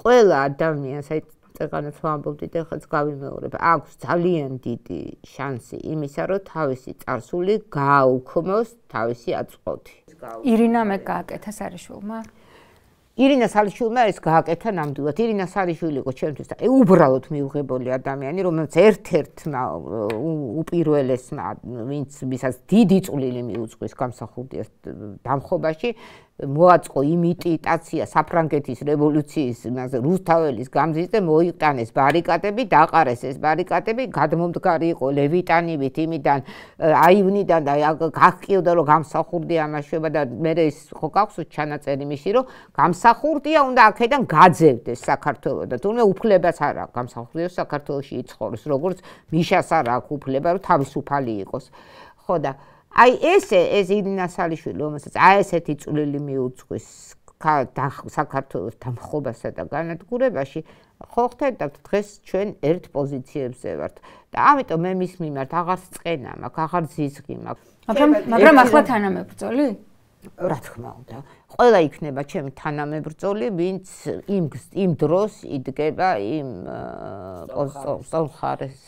ყველა ადამიანს აი წეგანაც ვამბობდით ეხლაც გავიმეორებ აქვს ძალიან დიდი შანსი იმისა რომ თავისი წარსული გააუქმოს თავისი აწყვეტი ირინა მე გააკეთა სარიშვილმა ირინა სარიშვილმა ეს გააკეთა ნამდვილად ირინა სარიშვილი იყო ჩემთვის უბრალოდ მიუღებელი ადამიანი რომელიც ერთ-ერთმა უპირველესმა ვინც ვისაც დიდი წვლილი მიუძღვის გამსახურდიას დამხობაში მოაწყო იმიტაცია საფრანგეთის რევოლუციის რუსთაველის გამზის და მოიტანეს ბარიკადები, დაყარეს ეს ბარიკადები, გადმომდგარი იყო ლევიტანივით იმიდან აივნიდან და გახკიოდა რომ გამსახურდია ამაშვება და მე ეს ხო გახსოვთ ჩანაწერი მისი რომ გამსახურდია უნდა აქედან გაძევდეს საქართველოს და თუმცა უფლებას არ აქვს გამსახურდია საქართველოში იცხოვროს როგორც მიშას არ აქვს უფლება რომ თავისუფალი იყოს ხო და აი ეს ირინა სარიშვილი რომელსაც აი ესეთი წვლილი მიუძღვის საქართველოს დამხობასა და განადგურებაში ხო ხდეთ დღეს ჩვენ ერთ პოზიციებზე ვართ და ამიტომ მე მის მიმართ აღარ წენა მაქვს აღარ ზიზღი მაქვს მაგრამ ახლა თანამებრძოლი რა თქმა უნდა ყველა იქნება ჩემი თანამებრძოლი ვინც იმ დროს იდგება იმ პოზიციაზე